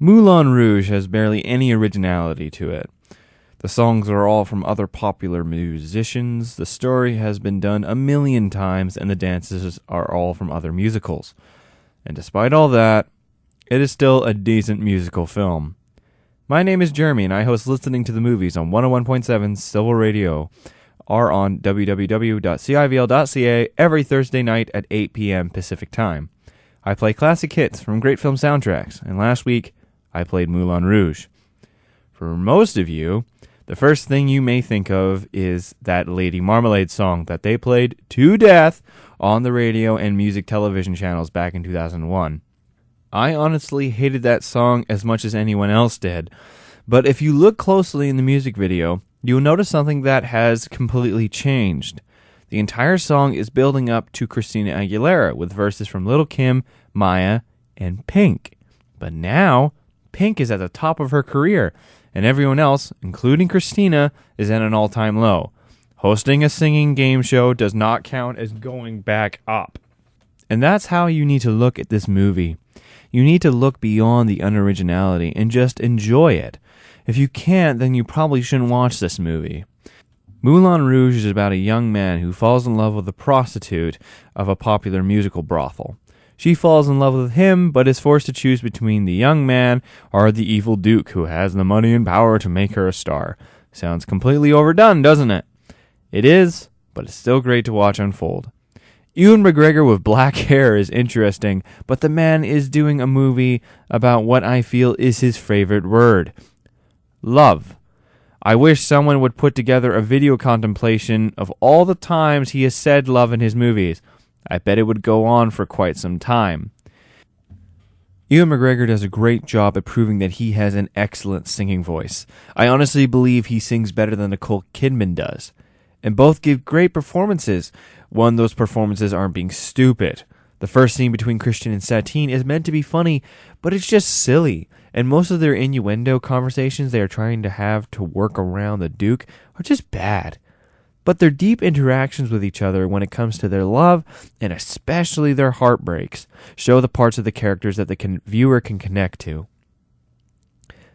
Moulin Rouge has barely any originality to it. The songs are all from other popular musicians, the story has been done a million times, and the dances are all from other musicals. And despite all that, it is still a decent musical film. My name is Jeremy, and I host Listening to the Movies on 101.7 Civil Radio, or on www.civl.ca every Thursday night at 8 p.m. Pacific Time. I play classic hits from great film soundtracks, and last week, I played Moulin Rouge. For most of you, the first thing you may think of is that Lady Marmalade song that they played to death on the radio and music television channels back in 2001. I honestly hated that song as much as anyone else did, but if you look closely in the music video, you'll notice something that has completely changed. The entire song is building up to Christina Aguilera with verses from Lil' Kim, Maya, and Pink. But now, Pink is at the top of her career, and everyone else, including Christina, is at an all-time low. Hosting a singing game show does not count as going back up. And that's how you need to look at this movie. You need to look beyond the unoriginality and just enjoy it. If you can't, then you probably shouldn't watch this movie. Moulin Rouge is about a young man who falls in love with a prostitute of a popular musical brothel. She falls in love with him, but is forced to choose between the young man or the evil duke who has the money and power to make her a star. Sounds completely overdone, doesn't it? It is, but it's still great to watch unfold. Ewan McGregor with black hair is interesting, but the man is doing a movie about what I feel is his favorite word. Love. I wish someone would put together a video contemplation of all the times he has said love in his movies. I bet it would go on for quite some time. Ewan McGregor does a great job at proving that he has an excellent singing voice. I honestly believe he sings better than Nicole Kidman does. And both give great performances. One, those performances aren't being stupid. The first scene between Christian and Satine is meant to be funny, but it's just silly. And most of their innuendo conversations they are trying to have to work around the Duke are just bad. But their deep interactions with each other when it comes to their love, and especially their heartbreaks, show the parts of the characters that the viewer can connect to.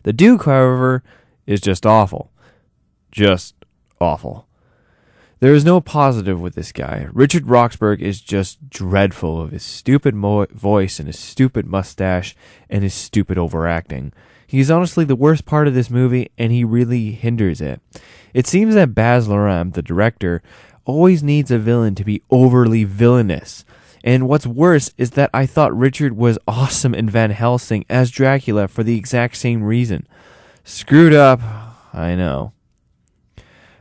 The Duke, however, is just awful. Just awful. There is no positive with this guy. Richard Roxburgh is just dreadful with his stupid voice and his stupid mustache and his stupid overacting. He's honestly the worst part of this movie, and he really hinders it. It seems that Baz Luhrmann, the director, always needs a villain to be overly villainous. And what's worse is that I thought Richard was awesome in Van Helsing as Dracula for the exact same reason. Screwed up, I know.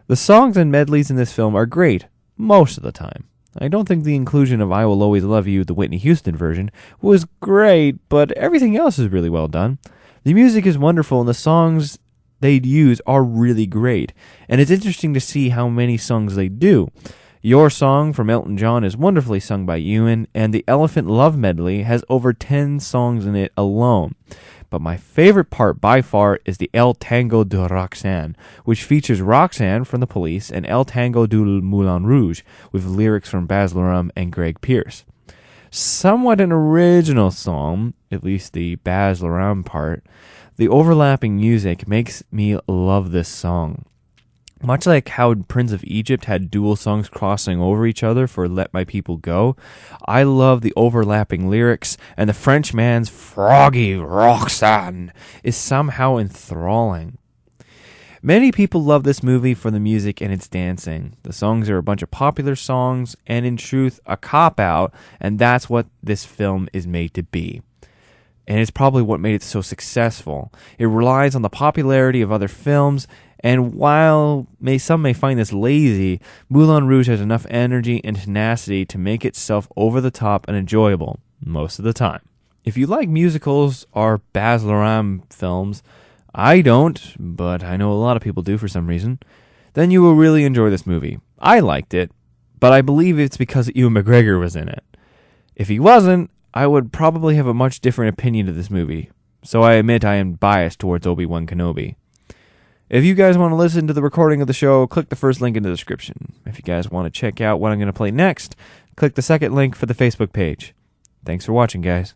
The songs and medleys in this film are great, most of the time. I don't think the inclusion of I Will Always Love You, the Whitney Houston version, was great, but everything else is really well done. The music is wonderful, and the songs they use are really great, and it's interesting to see how many songs they do. Your Song from Elton John is wonderfully sung by Ewan, and the Elephant Love medley has over 10 songs in it alone. But my favorite part by far is the El Tango de Roxanne, which features Roxanne from The Police and El Tango du Moulin Rouge, with lyrics from Baz Luhrmann and Greg Pierce. Somewhat an original song, at least the Baz Luhrmann part, the overlapping music makes me love this song. Much like how Prince of Egypt had dual songs crossing over each other for Let My People Go, I love the overlapping lyrics, and the Frenchman's froggy Roxanne is somehow enthralling. Many people love this movie for the music and its dancing. The songs are a bunch of popular songs, and in truth, a cop-out, and that's what this film is made to be. And it's probably what made it so successful. It relies on the popularity of other films, and while some may find this lazy, Moulin Rouge has enough energy and tenacity to make itself over the top and enjoyable, most of the time. If you like musicals or Baz Luhrmann films, I don't, but I know a lot of people do for some reason, then you will really enjoy this movie. I liked it, but I believe it's because Ewan McGregor was in it. If he wasn't, I would probably have a much different opinion of this movie, so I admit I am biased towards Obi-Wan Kenobi. If you guys want to listen to the recording of the show, click the first link in the description. If you guys want to check out what I'm going to play next, click the second link for the Facebook page. Thanks for watching, guys.